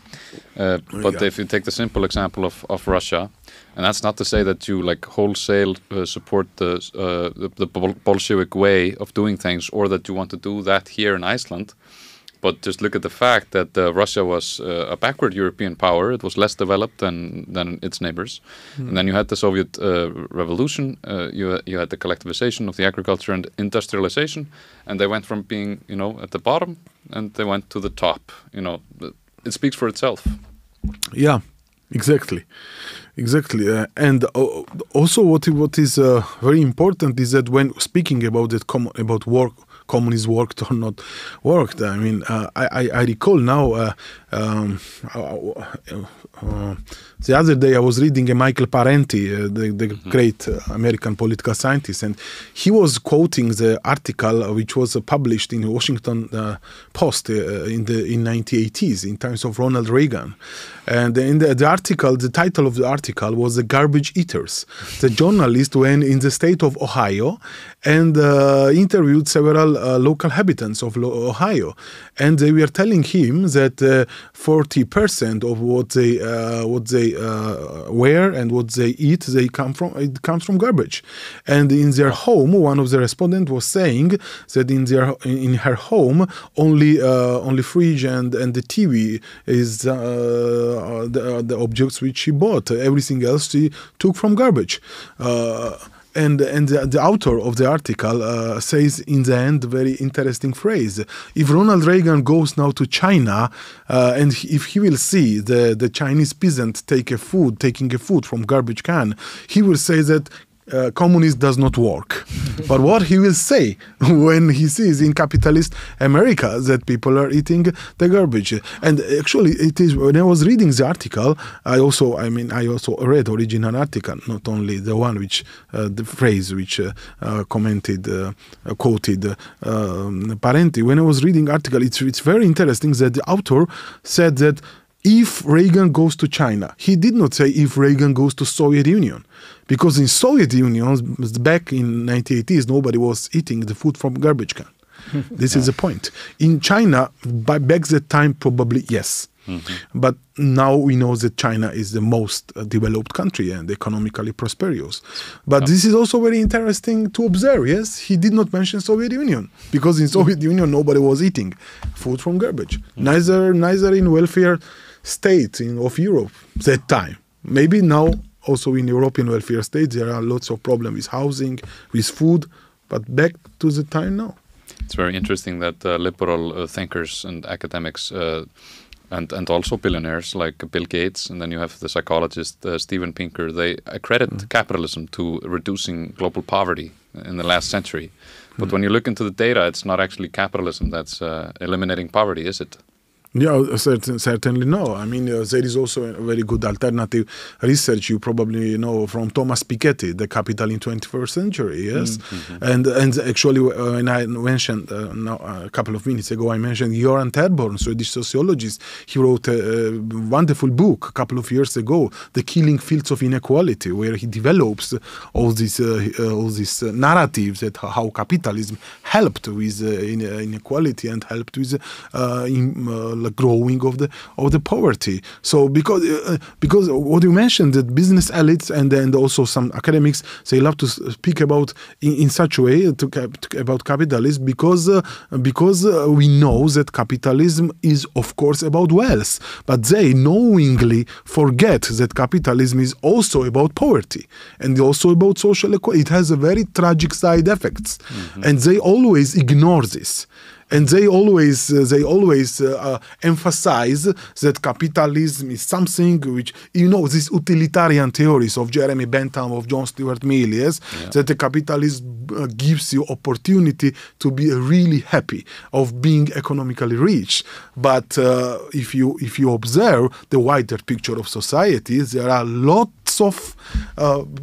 But if you take the simple example of Russia, and that's not to say that you like wholesale support the Bolshevik way of doing things, or that you want to do that here in Iceland. But just look at the fact that Russia was a backward European power. It was less developed than its neighbors. And then you had the Soviet Revolution. You had the collectivization of the agriculture and industrialization. And they went from being, at the bottom, and they went to the top. It speaks for itself.
Yeah, exactly. And also what is very important is that when speaking about about work, communist worked or not worked. I mean, I recall now the other day I was reading Michael Parenti, the great American political scientist, and he was quoting the article which was published in the Washington Post in 1980s in times of Ronald Reagan. And in the article, the title of the article was "The Garbage Eaters." The journalist went in the state of Ohio and interviewed several local inhabitants of Ohio, and they were telling him that 40% of what they wear and what they eat, it comes from garbage. And in their home, one of the respondents was saying that in her home only fridge and the TV is the objects which she bought. Everything else she took from garbage. And the author of the article says in the end a very interesting phrase. If Ronald Reagan goes now to China and if he will see the Chinese peasant taking a food from garbage can, he will say that communism does not work. But what he will say when he sees in capitalist America that people are eating the garbage. And actually it is, when I was reading the article, I also read original article, not only the one which the phrase which quoted Parenti. When I was reading article, it's very interesting that the author said that if Reagan goes to China, he did not say if Reagan goes to Soviet Union. Because in Soviet Union, back in 1980s, nobody was eating the food from garbage can. This is the point. In China, back that time, probably yes. Mm-hmm. But now we know that China is the most developed country and economically prosperous. But this is also very interesting to observe. Yes, he did not mention Soviet Union because in Soviet Union nobody was eating food from garbage. Mm-hmm. Neither in welfare state of Europe that time. Maybe now also in European welfare states there are lots of problems with housing, with food, but back to the time now.
It's very interesting that liberal thinkers and academics and also billionaires like Bill Gates, and then you have the psychologist Steven Pinker, they accredit capitalism to reducing global poverty in the last century. But when you look into the data, it's not actually capitalism that's eliminating poverty, is it?
Yeah, certainly no. I mean, there is also a very good alternative research you probably know from Thomas Piketty, The Capital in 21st Century, yes? Mm-hmm. And actually, when I mentioned, a couple of minutes ago, I mentioned Göran Terborn, Swedish sociologist. He wrote a wonderful book a couple of years ago, The Killing Fields of Inequality, where he develops all these narratives that how capitalism helped with inequality and helped with growing of the poverty. So because what you mentioned, that business elites and also some academics, they love to speak about in such a way about capitalism because we know that capitalism is of course about wealth, but they knowingly forget that capitalism is also about poverty and also about social equality. It has a very tragic side effects, and they always ignore this. And they always emphasize that capitalism is something which, these utilitarian theories of Jeremy Bentham, of John Stuart Mill, yes, that the capitalism gives you opportunity to be really happy, of being economically rich. But if you observe the wider picture of society, there are lots of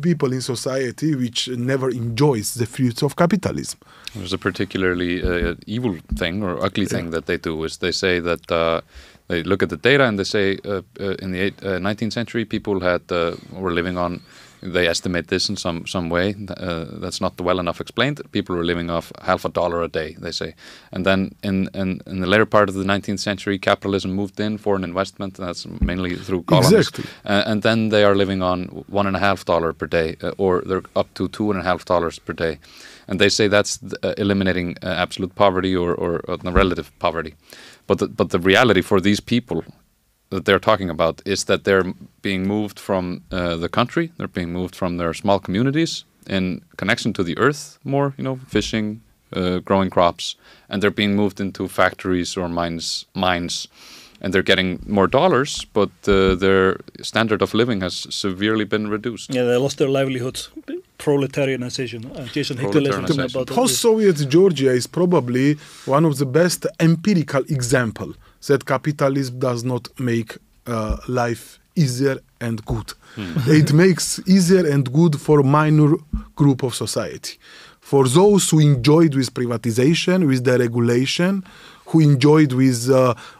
people in society which never enjoys the fruits of capitalism.
There's a particularly evil thing or ugly thing that they do is they say that they look at the data and they say in the 19th century people were living on, they estimate this in some way, that's not well enough explained, people were living off $0.50 a day, they say. And then in the later part of the 19th century, capitalism moved in, foreign investment, and that's mainly through colonies.
Exactly.
And then they are living on $1.50 per day, or they're up to $2.50 per day. And they say that's eliminating absolute poverty or relative poverty. But the reality for these people that they're talking about is that they're being moved from the country, they're being moved from their small communities in connection to the earth more, fishing, growing crops, and they're being moved into factories or mines, and they're getting more dollars, but their standard of living has severely been reduced.
Yeah, they lost their livelihoods. Proletarianization. Jason Hickel about
Post-Soviet Georgia is probably one of the best empirical example that capitalism does not make life easier and good. It makes easier and good for a minor group of society. For those who enjoyed with privatization, with deregulation, who enjoyed with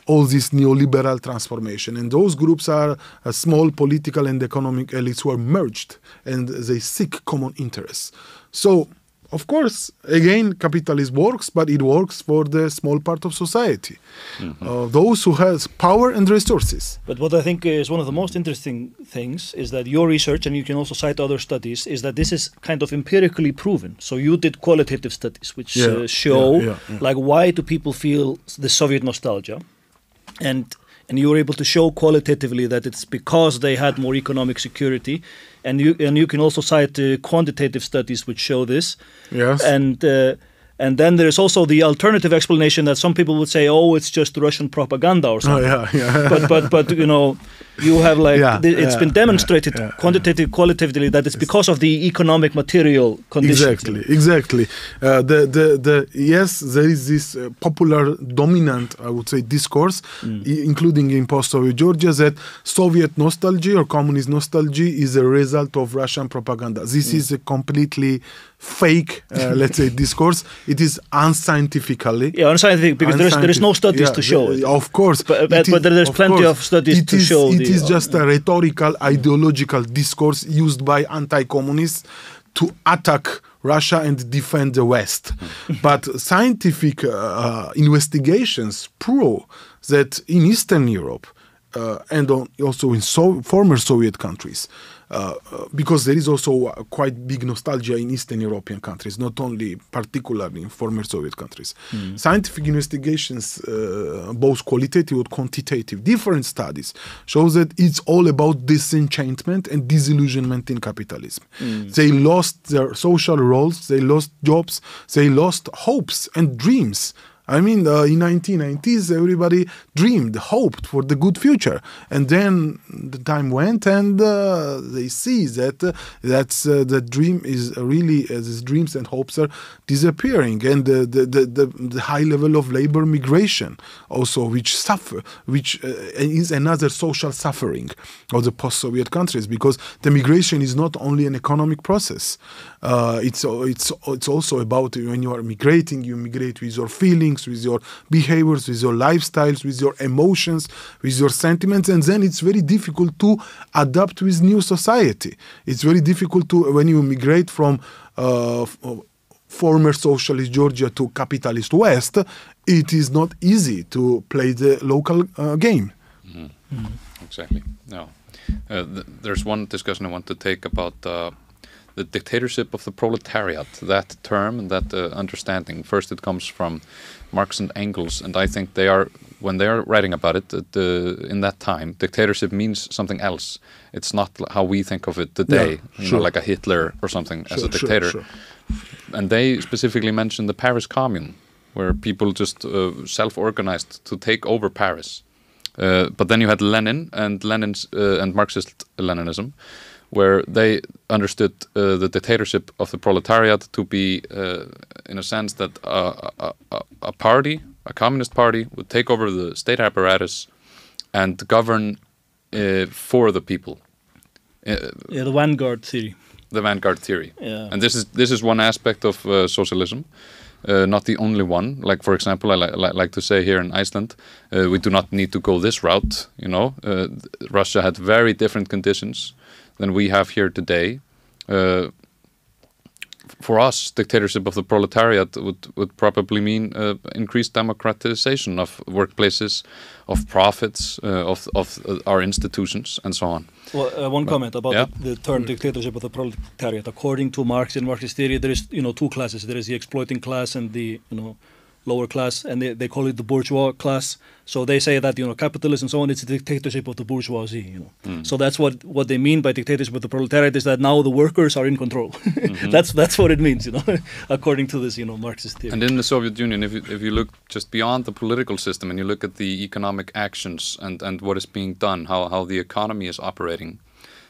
all this neoliberal transformation. And those groups are small political and economic elites who are merged and they seek common interests. So of course, again, capitalism works, but it works for the small part of society, those who has power and resources.
But what I think is one of the most interesting things is that your research, and you can also cite other studies, is that this is kind of empirically proven. So you did qualitative studies, which show like why do people feel the Soviet nostalgia, and you were able to show qualitatively that it's because they had more economic security, and you can also cite quantitative studies which show this.
Yes.
And then there's also the alternative explanation that some people would say, oh, it's just Russian propaganda or something.
Oh, yeah.
But you know, you have like it's been demonstrated qualitatively that it's because of the economic material conditions.
Exactly. Yes, there is this popular dominant, I would say, discourse, including in post-Soviet Georgia, that Soviet nostalgia or communist nostalgia is a result of Russian propaganda. This is a completely fake, let's say, discourse. It is unscientifically.
Yeah, unscientific, because there is no studies to show it.
Of course.
But there's plenty of studies to show.
It is just a rhetorical, ideological discourse used by anti-communists to attack Russia and defend the West. But scientific investigations prove that in Eastern Europe and also in former Soviet countries, because there is also quite big nostalgia in Eastern European countries, not only particularly in former Soviet countries. Scientific investigations, both qualitative and quantitative, different studies, shows that it's all about disenchantment and disillusionment in capitalism. They lost their social roles, they lost jobs, they lost hopes and dreams. I mean, in 1990s, everybody dreamed, hoped for the good future. And then the time went and they see that the dream is really, these dreams and hopes are disappearing. And the high level of labor migration also, which is another social suffering of the post-Soviet countries, because the migration is not only an economic process. It's also about when you are migrating, you migrate with your feelings, with your behaviors, with your lifestyles, with your emotions, with your sentiments, and then it's very difficult to adapt with new society. It's very difficult to, when you migrate from former socialist Georgia to capitalist West, it is not easy to play the local game.
Exactly. No. There's one discussion I want to take about the dictatorship of the proletariat, that term and that understanding. First, it comes from Marx and Engels, and I think they are, when they are writing about it, in that time, dictatorship means something else. It's not how we think of it today, you know, like a Hitler or something as a dictator. And they specifically mention the Paris Commune, where people just self-organized to take over Paris. But then you had Lenin and Marxist Leninism, where they understood the dictatorship of the proletariat to be, in a sense, that a party, a communist party, would take over the state apparatus and govern for the people.
The vanguard theory.
The vanguard theory.
Yeah.
And this is one aspect of socialism. Not the only one. Like, for example, I like to say here in Iceland, we do not need to go this route. You know, Russia had very different conditions than we have here today. For us, dictatorship of the proletariat would probably mean increased democratization of workplaces, of profits, of our institutions, and so on.
Well, one comment about the term dictatorship of the proletariat. According to Marx and Marxist theory, there is two classes. There is the exploiting class and the lower class, and they call it the bourgeois class. So they say that capitalism and so on, it's a dictatorship of the bourgeoisie. So that's what they mean by dictatorship of the proletariat, is that now the workers are in control. That's what it means, according to this Marxist theory.
And in the Soviet Union, if you look just beyond the political system and you look at the economic actions and what is being done, how the economy is operating,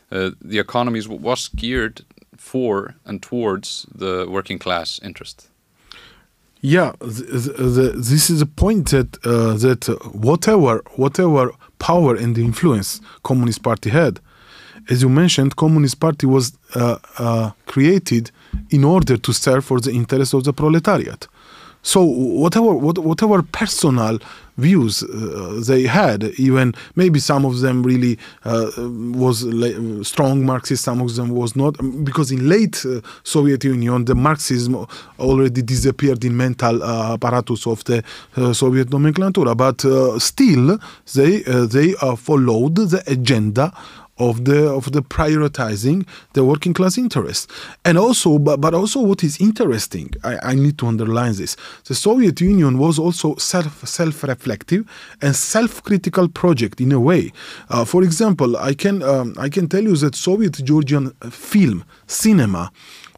the economy was geared for and towards the working class interest.
Yeah, this is a point that whatever power and influence Communist Party had, as you mentioned, Communist Party was created in order to serve for the interests of the proletariat. So whatever personal views they had, even maybe some of them really was strong Marxist, some of them was not, because in late Soviet Union the Marxism already disappeared in mental apparatus of the Soviet nomenclatura, but still they followed the agenda of the prioritizing the working class interest. And also, but also what is interesting, I need to underline this, the Soviet Union was also self-reflective and self-critical project in a way. For example, I can tell you that Soviet Georgian film, cinema,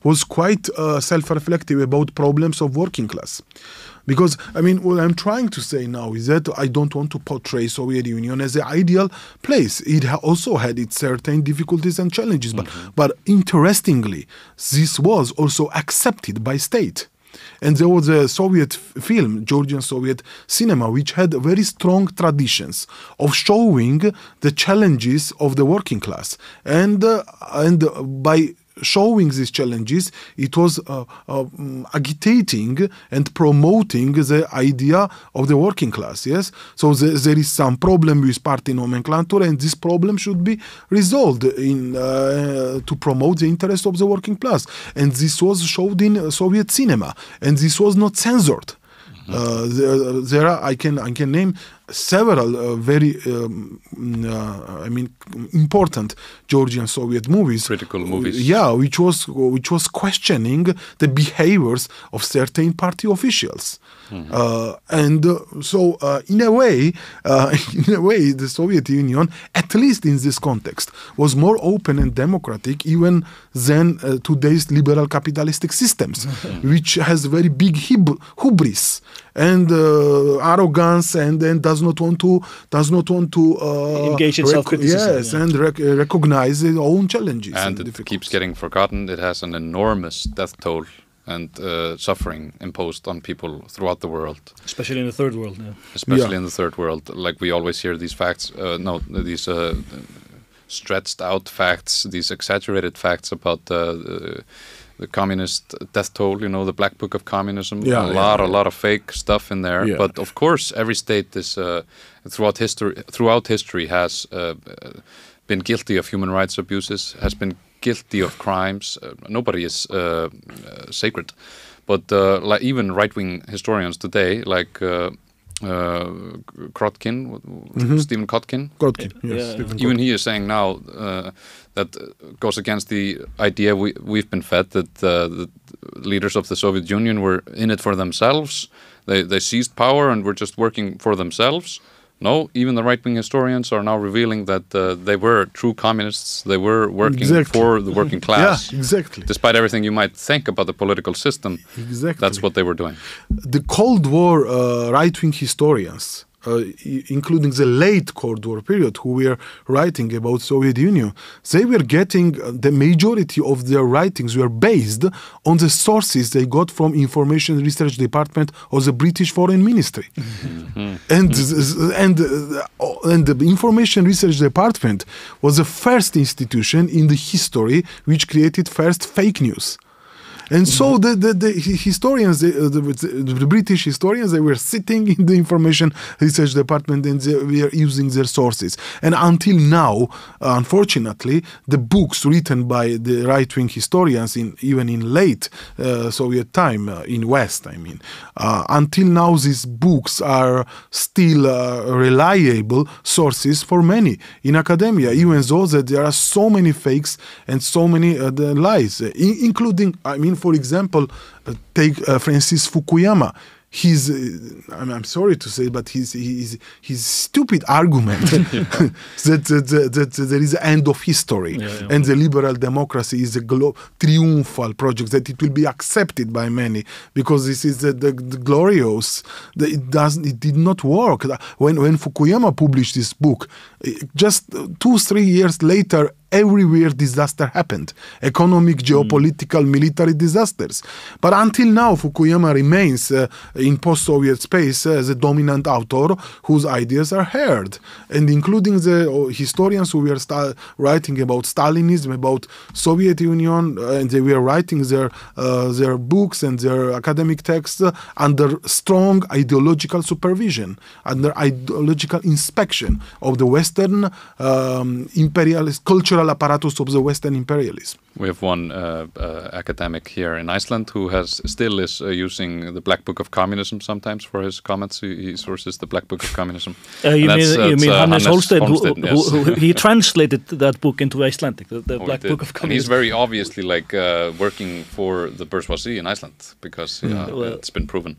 was quite self-reflective about problems of working class. Because, I mean, what I'm trying to say now is that I don't want to portray Soviet Union as the ideal place. It also had its certain difficulties and challenges. But interestingly, this was also accepted by state. And there was a Soviet film, Georgian Soviet cinema, which had very strong traditions of showing the challenges of the working class. And by showing these challenges, it was agitating and promoting the idea of the working class, yes? So there is some problem with party nomenclature, and this problem should be resolved to promote the interest of the working class. And this was showed in Soviet cinema, and this was not censored. There are, I can name several very important Georgian Soviet movies,
critical movies,
which was questioning the behaviors of certain party officials. So in a way the Soviet Union, at least in this context, was more open and democratic even than today's liberal capitalistic systems, which has very big hubris and arrogance, and then does not want to
engage in self-criticism.
Yes, and recognize its own challenges.
And it keeps getting forgotten. It has an enormous death toll and suffering imposed on people throughout the world.
Especially in the third world. Yeah.
Especially in the third world. Like we always hear these facts, these stretched out facts, these exaggerated facts about the communist death toll, the Black Book of Communism, a lot of fake stuff in there. Yeah. But of course, every state is throughout history has been guilty of human rights abuses, has been guilty of crimes. Nobody is sacred, but like even right-wing historians today, like Kropotkin, Stephen Kropotkin.
Yes.
Even he is saying now that goes against the idea we've been fed, that the leaders of the Soviet Union were in it for themselves. They seized power and were just working for themselves. No, even the right-wing historians are now revealing that they were true communists. They were working for the working class.
Yeah, exactly.
Despite everything you might think about the political system, that's what they were doing.
The Cold War right-wing historians, including the late Cold War period, who were writing about Soviet Union, they were getting the majority of their writings were based on the sources they got from Information Research Department of the British Foreign Ministry. And the Information Research Department was the first institution in the history which created first fake news. And so the historians, the British historians, they were sitting in the Information Research Department and they were using their sources. And until now, unfortunately, the books written by the right-wing historians, even in late Soviet time, in West, until now these books are still reliable sources for many in academia, even though that there are so many fakes and so many lies, including, for example, take Francis Fukuyama. I'm sorry to say, but his stupid argument that there is an end of history and the liberal democracy is a triumphal project, that it will be accepted by many because this is the glorious. It did not work. When Fukuyama published this book, just 2-3 years later, everywhere disaster happened. Economic, geopolitical, military disasters. But until now, Fukuyama remains in post-Soviet space as a dominant author whose ideas are heard, and including the historians who were writing about Stalinism, about Soviet Union, and they were writing their books and their academic texts under strong ideological supervision, under ideological inspection of the Western imperialist cultural apparatus of the Western imperialism.
We have one academic here in Iceland who still is using the Black Book of Communism sometimes for his comments. He sources the Black Book of Communism.
You mean Hannes Holstein,
yes.
who he translated that book into Icelandic, the Black Book of Communism.
And he's very obviously working for the bourgeoisie in Iceland because it's been proven.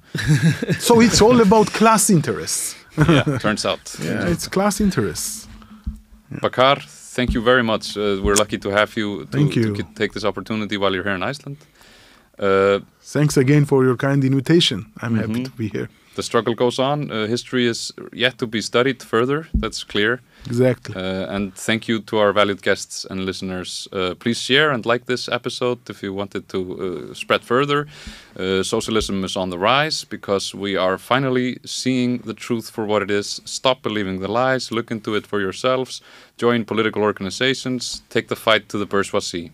So it's all about class interests.
Yeah, turns out.
Yeah, it's class interests.
Bakar, thank you very much. We're lucky to have you
to
take this opportunity while you're here in Iceland.
Thanks again for your kind invitation. I'm happy to be here.
The struggle goes on. History is yet to be studied further. That's clear.
Exactly.
And thank you to our valued guests and listeners. Please share and like this episode if you want it to spread further. Socialism is on the rise because we are finally seeing the truth for what it is. Stop believing the lies. Look into it for yourselves. Join political organizations. Take the fight to the bourgeoisie.